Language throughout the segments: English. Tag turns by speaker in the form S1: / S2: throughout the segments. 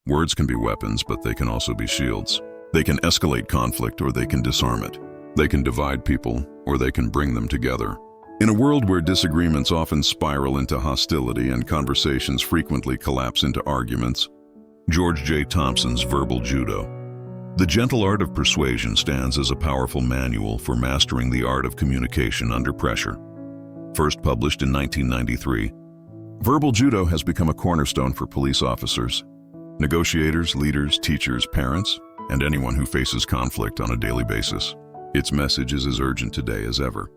S1: Words can be weapons, but they can also be shields. They can escalate conflict or they can disarm it. They can divide people or they can bring them together. In a world where disagreements often spiral into hostility and conversations frequently collapse into arguments, George J. Thompson's Verbal Judo. The gentle art of persuasion stands as a powerful manual for mastering the art of communication under pressure. First published in 1993, Verbal Judo has become a cornerstone for police officers, negotiators, leaders, teachers, parents, and anyone who faces conflict on a daily basis. Its message is as urgent today as ever.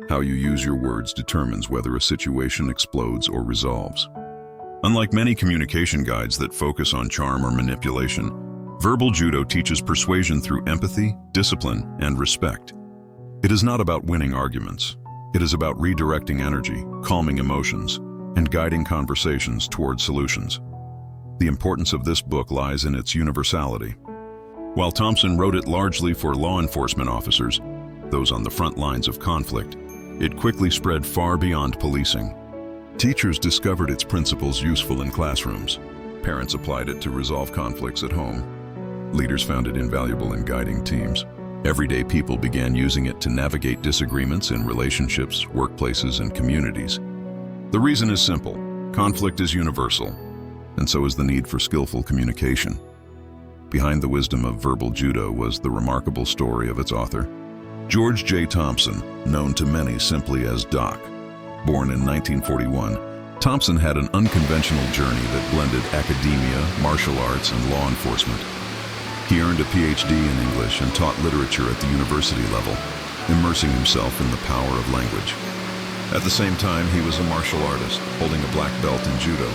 S1: How you use your words determines whether a situation explodes or resolves. Unlike many communication guides that focus on charm or manipulation, Verbal Judo teaches persuasion through empathy, discipline, and respect. It is not about winning arguments. It is about redirecting energy, calming emotions, and guiding conversations toward solutions. The importance of this book lies in its universality. While Thompson wrote it largely for law enforcement officers, those on the front lines of conflict, it quickly spread far beyond policing. Teachers discovered its principles useful in classrooms. Parents applied it to resolve conflicts at home. Leaders found it invaluable in guiding teams. Everyday people began using it to navigate disagreements in relationships, workplaces, and communities. The reason is simple. Conflict is universal, and so is the need for skillful communication. Behind the wisdom of Verbal Judo was the remarkable story of its author, George J. Thompson, known to many simply as Doc. Born in 1941, Thompson had an unconventional journey that blended academia, martial arts, and law enforcement. He earned a PhD in English and taught literature at the university level, immersing himself in the power of language. At the same time, he was a martial artist, holding a black belt in judo.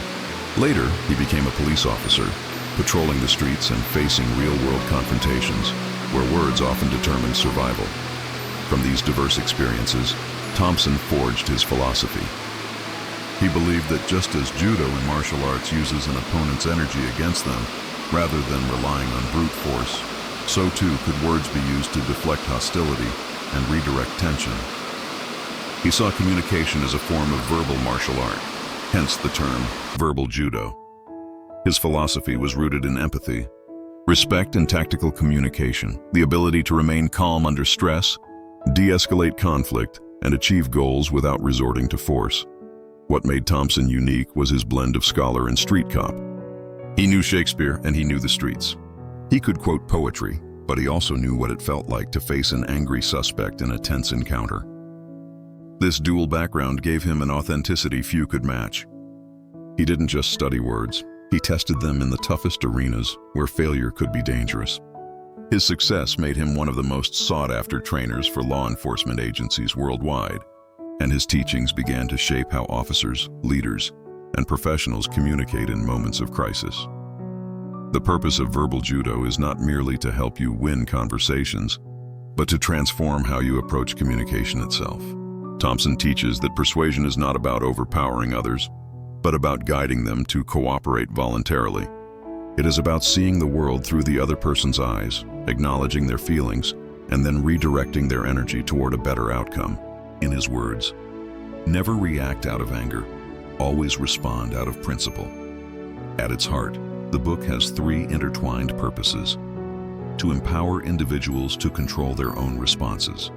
S1: Later, he became a police officer, patrolling the streets and facing real-world confrontations, where words often determined survival. From these diverse experiences, Thompson forged his philosophy. He believed that just as judo in martial arts uses an opponent's energy against them, rather than relying on brute force, so too could words be used to deflect hostility and redirect tension. He saw communication as a form of verbal martial art, hence the term Verbal Judo. His philosophy was rooted in empathy, respect, and tactical communication, the ability to remain calm under stress, de-escalate conflict, and achieve goals without resorting to force. What made Thompson unique was his blend of scholar and street cop. He knew Shakespeare and he knew the streets. He could quote poetry, but he also knew what it felt like to face an angry suspect in a tense encounter. This dual background gave him an authenticity few could match. He didn't just study words, he tested them in the toughest arenas where failure could be dangerous. His success made him one of the most sought-after trainers for law enforcement agencies worldwide, and his teachings began to shape how officers, leaders, and professionals communicate in moments of crisis. The purpose of Verbal Judo is not merely to help you win conversations, but to transform how you approach communication itself. Thompson teaches that persuasion is not about overpowering others, but about guiding them to cooperate voluntarily. It is about seeing the world through the other person's eyes, acknowledging their feelings, and then redirecting their energy toward a better outcome. In his words, never react out of anger. Always respond out of principle. At its heart, the book has three intertwined purposes: to empower individuals to control their own responses.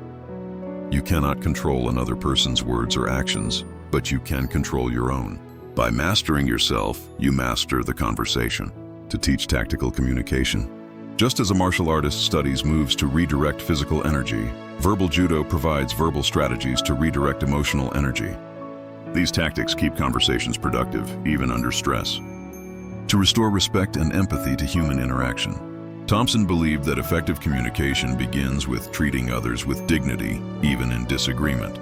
S1: You cannot control another person's words or actions, but you can control your own. By mastering yourself, you master the conversation. To teach tactical communication. Just as a martial artist studies moves to redirect physical energy, Verbal Judo provides verbal strategies to redirect emotional energy. These tactics keep conversations productive, even under stress. To restore respect and empathy to human interaction. Thompson believed that effective communication begins with treating others with dignity, even in disagreement.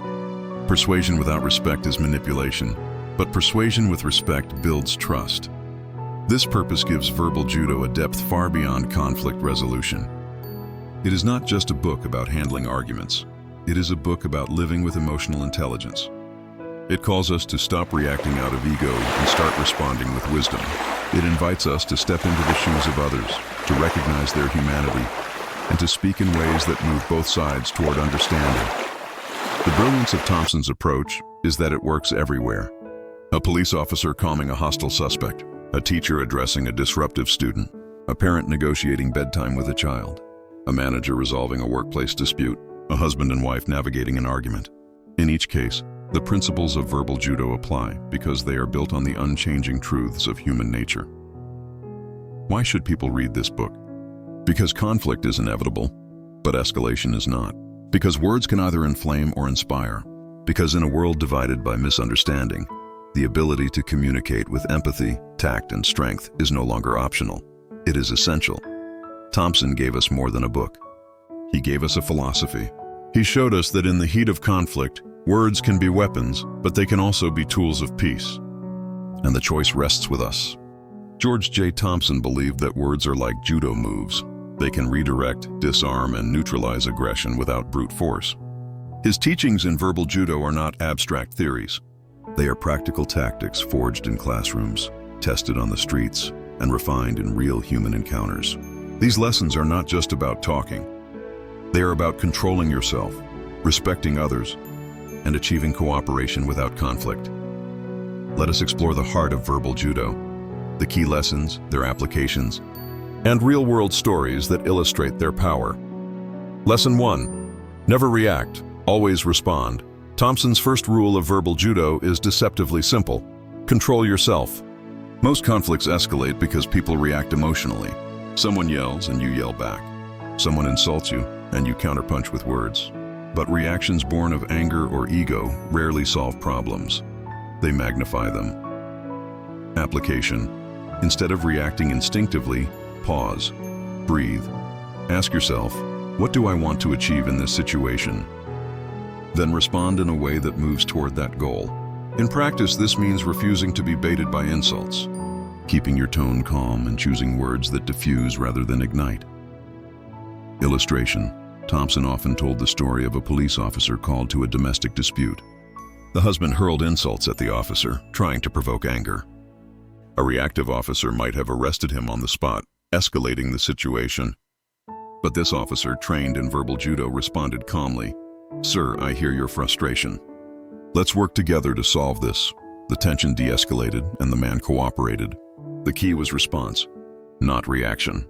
S1: Persuasion without respect is manipulation, but persuasion with respect builds trust. This purpose gives Verbal Judo a depth far beyond conflict resolution. It is not just a book about handling arguments. It is a book about living with emotional intelligence. It calls us to stop reacting out of ego and start responding with wisdom. It invites us to step into the shoes of others, to recognize their humanity, and to speak in ways that move both sides toward understanding. The brilliance of Thompson's approach is that it works everywhere. A police officer calming a hostile suspect, A teacher addressing a disruptive student, a parent negotiating bedtime with a child, a manager resolving a workplace dispute, a husband and wife navigating an argument. In each case, the principles of verbal judo apply because they are built on the unchanging truths of human nature. Why should people read this book? Because conflict is inevitable, but escalation is not. Because words can either inflame or inspire. Because in a world divided by misunderstanding, the ability to communicate with empathy, tact, and strength is no longer optional. It is essential. Thompson gave us more than a book. He gave us a philosophy. He showed us that in the heat of conflict, words can be weapons, but they can also be tools of peace. And the choice rests with us. George J. Thompson believed that words are like judo moves. They can redirect, disarm, and neutralize aggression without brute force. His teachings in verbal judo are not abstract theories. They are practical tactics forged in classrooms, tested on the streets, and refined in real human encounters. These lessons are not just about talking. They are about controlling yourself, respecting others, and achieving cooperation without conflict. Let us explore the heart of verbal judo, the key lessons, their applications, and real-world stories that illustrate their power. Lesson 1. Never react, always respond. Thompson's first rule of verbal judo is deceptively simple. Control yourself. Most conflicts escalate because people react emotionally. Someone yells and you yell back. Someone insults you and you counterpunch with words. But reactions born of anger or ego rarely solve problems. They magnify them. Application. Instead of reacting instinctively, pause, breathe. Ask yourself, what do I want to achieve in this situation? Then respond in a way that moves toward that goal. In practice, this means refusing to be baited by insults, keeping your tone calm and choosing words that diffuse rather than ignite. Illustration. Thompson often told the story of a police officer called to a domestic dispute. The husband hurled insults at the officer, trying to provoke anger. A reactive officer might have arrested him on the spot, escalating the situation. But this officer, trained in verbal judo, responded calmly, "Sir, I hear your frustration. Let's work together to solve this." The tension de-escalated and the man cooperated. The key was response, not reaction.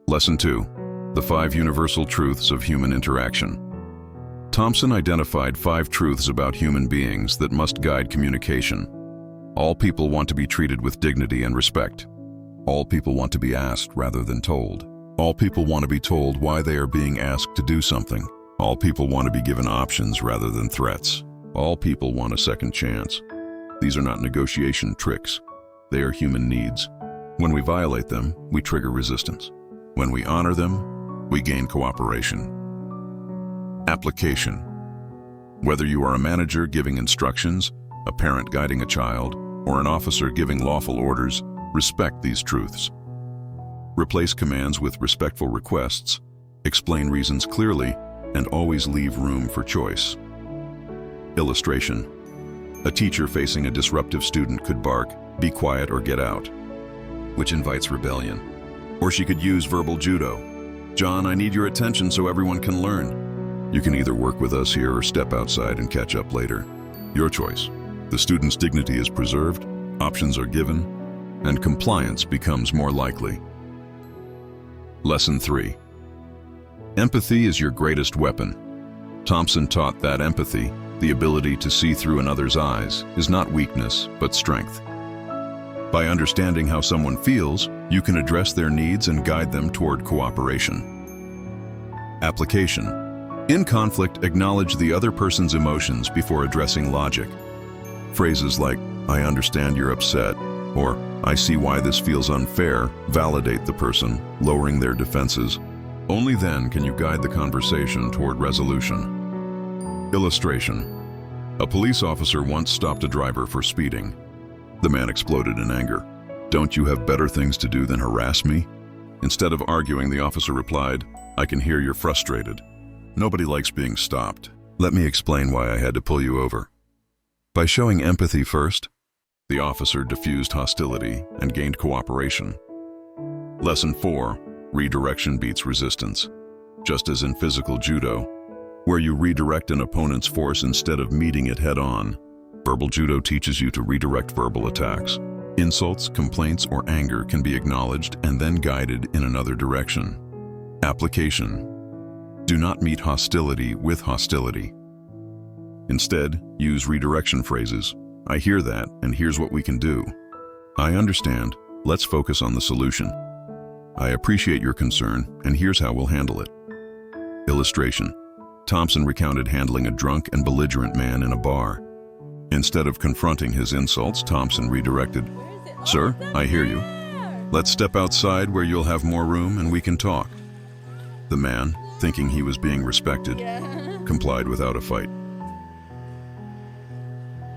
S1: Lesson 2. The 5 universal truths of human interaction. Thompson identified 5 truths about human beings that must guide communication. All people want to be treated with dignity and respect. All people want to be asked rather than told. All people want to be told why they are being asked to do something. All people want to be given options rather than threats. All people want a second chance. These are not negotiation tricks. They are human needs. When we violate them, we trigger resistance. When we honor them, we gain cooperation. Application. Whether you are a manager giving instructions, a parent guiding a child, or an officer giving lawful orders, respect these truths. Replace commands with respectful requests, explain reasons clearly, and always leave room for choice. Illustration. A teacher facing a disruptive student could bark, "Be quiet or get out," which invites rebellion. Or she could use verbal judo. "John, I need your attention so everyone can learn." You can either work with us here or step outside and catch up later. Your choice. The student's dignity is preserved, options are given, and compliance becomes more likely. Lesson 3. Empathy is your greatest weapon. Thompson taught that empathy, the ability to see through another's eyes, is not weakness, but strength. By understanding how someone feels, you can address their needs and guide them toward cooperation. Application. In conflict, acknowledge the other person's emotions before addressing logic. Phrases like, "I understand you're upset," or "I see why this feels unfair," validate the person, lowering their defenses. Only then can you guide the conversation toward resolution. Illustration. A police officer once stopped a driver for speeding. The man exploded in anger. "Don't you have better things to do than harass me?" Instead of arguing, the officer replied, "I can hear you're frustrated. Nobody likes being stopped. Let me explain why I had to pull you over." By showing empathy first, the officer diffused hostility and gained cooperation. Lesson 4. Redirection beats resistance. Just as in physical judo, where you redirect an opponent's force instead of meeting it head-on, verbal judo teaches you to redirect verbal attacks. Insults, complaints, or anger can be acknowledged and then guided in another direction. Application. Do not meet hostility with hostility. Instead, use redirection phrases. I hear that, and here's what we can do. I understand. Let's focus on the solution. I appreciate your concern, and here's how we'll handle it. Illustration. Thompson recounted handling a drunk and belligerent man in a bar. Instead of confronting his insults, Thompson redirected. Sir, I hear you. Let's step outside where you'll have more room and we can talk. The man, thinking he was being respected, complied without a fight.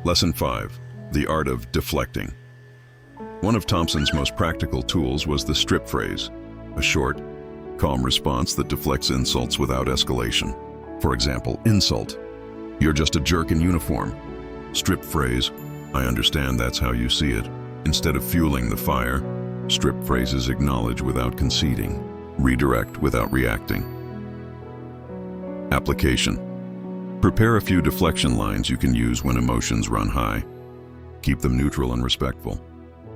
S1: Lesson 5. The art of deflecting. One of Thompson's most practical tools was the strip phrase, a short, calm response that deflects insults without escalation. For example, insult. You're just a jerk in uniform. Strip phrase. I understand that's how you see it. Instead of fueling the fire, strip phrases acknowledge without conceding, redirect without reacting. Application. Prepare a few deflection lines you can use when emotions run high. Keep them neutral and respectful.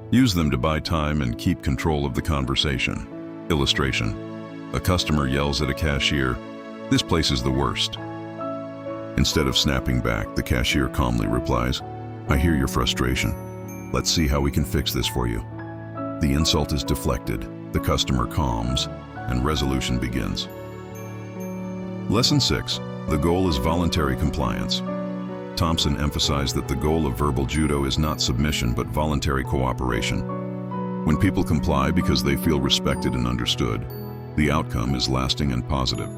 S1: Use them to buy time and keep control of the conversation. Illustration. A customer yells at a cashier, "This place is the worst." Instead of snapping back, the cashier calmly replies, "I hear your frustration. Let's see how we can fix this for you." The insult is deflected, the customer calms, and resolution begins. Lesson 6. The goal is voluntary compliance. Thompson emphasized that the goal of verbal judo is not submission but voluntary cooperation. When people comply because they feel respected and understood, the outcome is lasting and positive.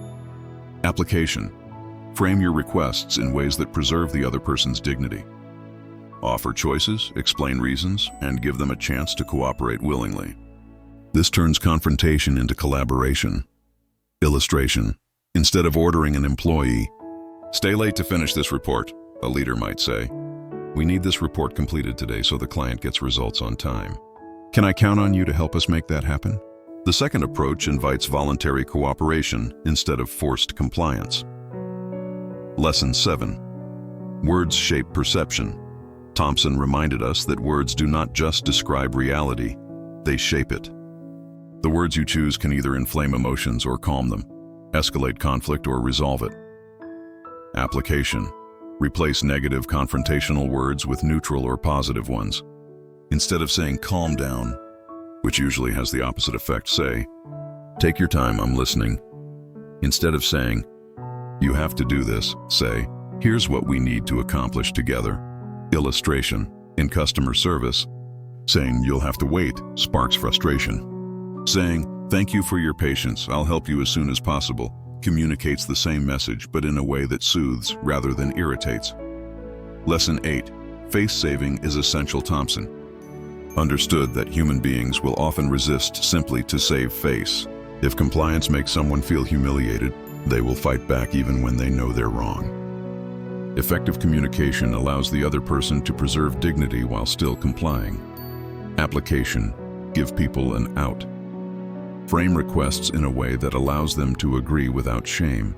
S1: Application. Frame your requests in ways that preserve the other person's dignity. Offer choices, explain reasons, and give them a chance to cooperate willingly. This turns confrontation into collaboration. Illustration. Instead of ordering an employee, "Stay late to finish this report," a leader might say, "We need this report completed today so the client gets results on time. Can I count on you to help us make that happen?" The second approach invites voluntary cooperation instead of forced compliance. Lesson 7. Words shape perception. Thompson reminded us that words do not just describe reality, they shape it. The words you choose can either inflame emotions or calm them, escalate conflict or resolve it. Application. Replace negative confrontational words with neutral or positive ones. Instead of saying "calm down," which usually has the opposite effect, say, "Take your time, I'm listening." Instead of saying, "You have to do this," say, "Here's what we need to accomplish together." Illustration. In customer service, saying "You'll have to wait" sparks frustration. Saying "Thank you for your patience, I'll help you as soon as possible" communicates the same message but in a way that soothes rather than irritates. Lesson 8. Face saving is essential. Thompson understood that human beings will often resist simply to save face. If compliance makes someone feel humiliated, they will fight back even when they know they're wrong. Effective communication allows the other person to preserve dignity while still complying. Application. Give people an out. Frame requests in a way that allows them to agree without shame.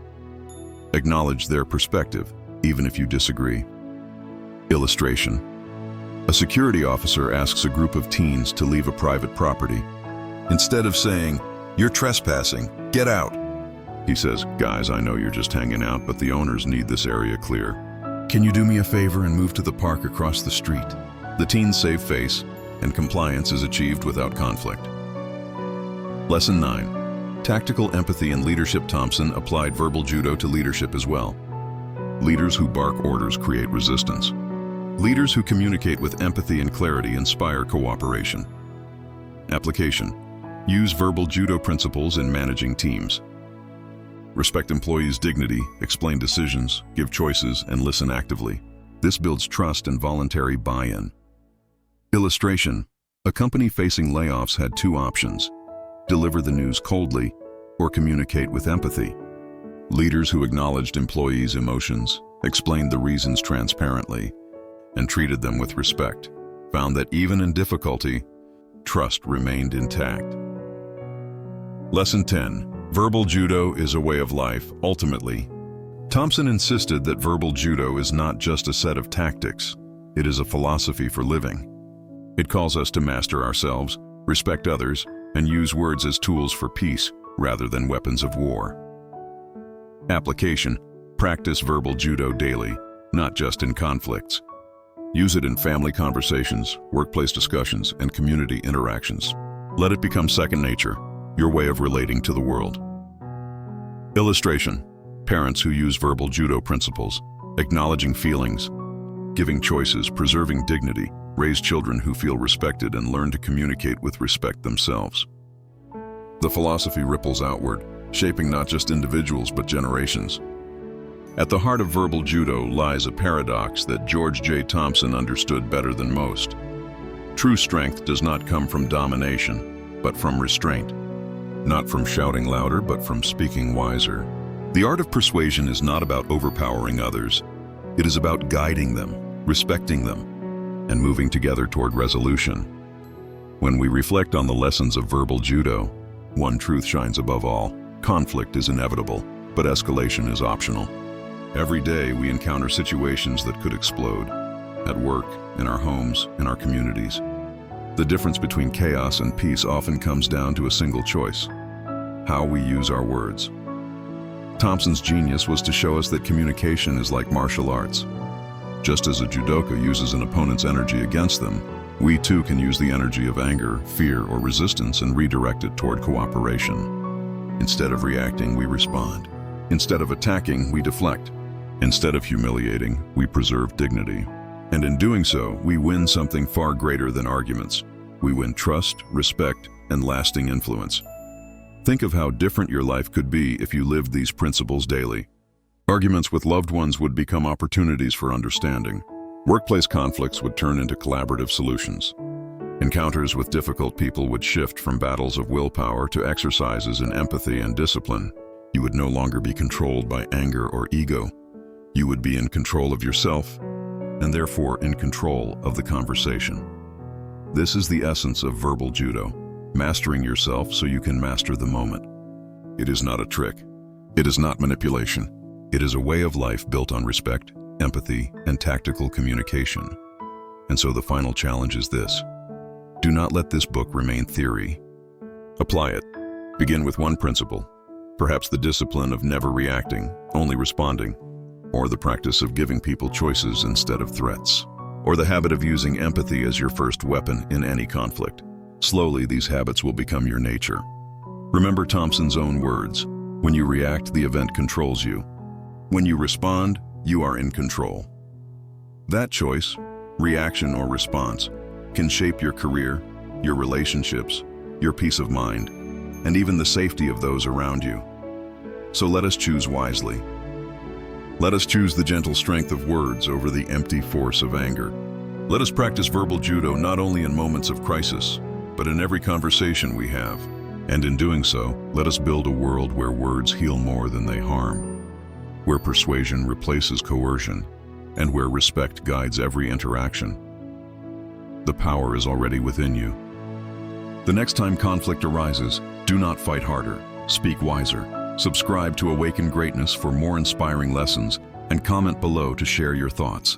S1: Acknowledge their perspective, even if you disagree. Illustration. A security officer asks a group of teens to leave a private property. Instead of saying, "You're trespassing, get out," he says, "Guys, I know you're just hanging out, but the owners need this area clear. Can you do me a favor and move to the park across the street?" The teens save face, and compliance is achieved without conflict. Lesson 9. Tactical empathy and leadership. Thompson applied verbal judo to leadership as well. Leaders who bark orders create resistance. Leaders who communicate with empathy and clarity inspire cooperation. Application. Use verbal judo principles in managing teams. Respect employees' dignity, explain decisions, give choices, and listen actively. This builds trust and voluntary buy-in. Illustration. A company facing layoffs had two options: deliver the news coldly or communicate with empathy. Leaders who acknowledged employees' emotions, explained the reasons transparently, and treated them with respect found that even in difficulty, trust remained intact. Lesson 10. Verbal judo is a way of life. Ultimately, Thompson insisted that verbal judo is not just a set of tactics, it is a philosophy for living. It calls us to master ourselves, respect others, and use words as tools for peace rather than weapons of war. Application: practice verbal judo daily, not just in conflicts. Use it in family conversations, workplace discussions, and community interactions. Let it become second nature, your way of relating to the world. Illustration: parents who use verbal judo principles, acknowledging feelings, giving choices, preserving dignity, raise children who feel respected and learn to communicate with respect themselves. The philosophy ripples outward, shaping not just individuals but generations. At the heart of verbal judo lies a paradox that George J. Thompson understood better than most. True strength does not come from domination, but from restraint. Not from shouting louder, but from speaking wiser. The art of persuasion is not about overpowering others. It is about guiding them, respecting them, and moving together toward resolution. When we reflect on the lessons of verbal judo, one truth shines above all: conflict is inevitable, but escalation is optional. Every day we encounter situations that could explode, at work, in our homes, in our communities. The difference between chaos and peace often comes down to a single choice: how we use our words. Thompson's genius was to show us that communication is like martial arts. Just as a judoka uses an opponent's energy against them, we too can use the energy of anger, fear, or resistance and redirect it toward cooperation. Instead of reacting, we respond. Instead of attacking, we deflect. Instead of humiliating, we preserve dignity. And in doing so, we win something far greater than arguments. We win trust, respect, and lasting influence. Think of how different your life could be if you lived these principles daily. Arguments with loved ones would become opportunities for understanding. Workplace conflicts would turn into collaborative solutions. Encounters with difficult people would shift from battles of willpower to exercises in empathy and discipline. You would no longer be controlled by anger or ego. You would be in control of yourself, and therefore in control of the conversation. This is the essence of verbal judo: mastering yourself so you can master the moment. It is not a trick. It is not manipulation. It is a way of life built on respect, empathy, and tactical communication. And so the final challenge is this: do not let this book remain theory. Apply it. Begin with one principle, perhaps the discipline of never reacting, only responding, or the practice of giving people choices instead of threats, or the habit of using empathy as your first weapon in any conflict. Slowly, these habits will become your nature. Remember Thompson's own words: when you react, the event controls you. When you respond, you are in control. That choice, reaction or response, can shape your career, your relationships, your peace of mind, and even the safety of those around you. So let us choose wisely. Let us choose the gentle strength of words over the empty force of anger. Let us practice verbal judo not only in moments of crisis, but in every conversation we have. And in doing so, let us build a world where words heal more than they harm, where persuasion replaces coercion, and where respect guides every interaction. The power is already within you. The next time conflict arises, do not fight harder, speak wiser. Subscribe to Awaken Greatness for more inspiring lessons, and comment below to share your thoughts.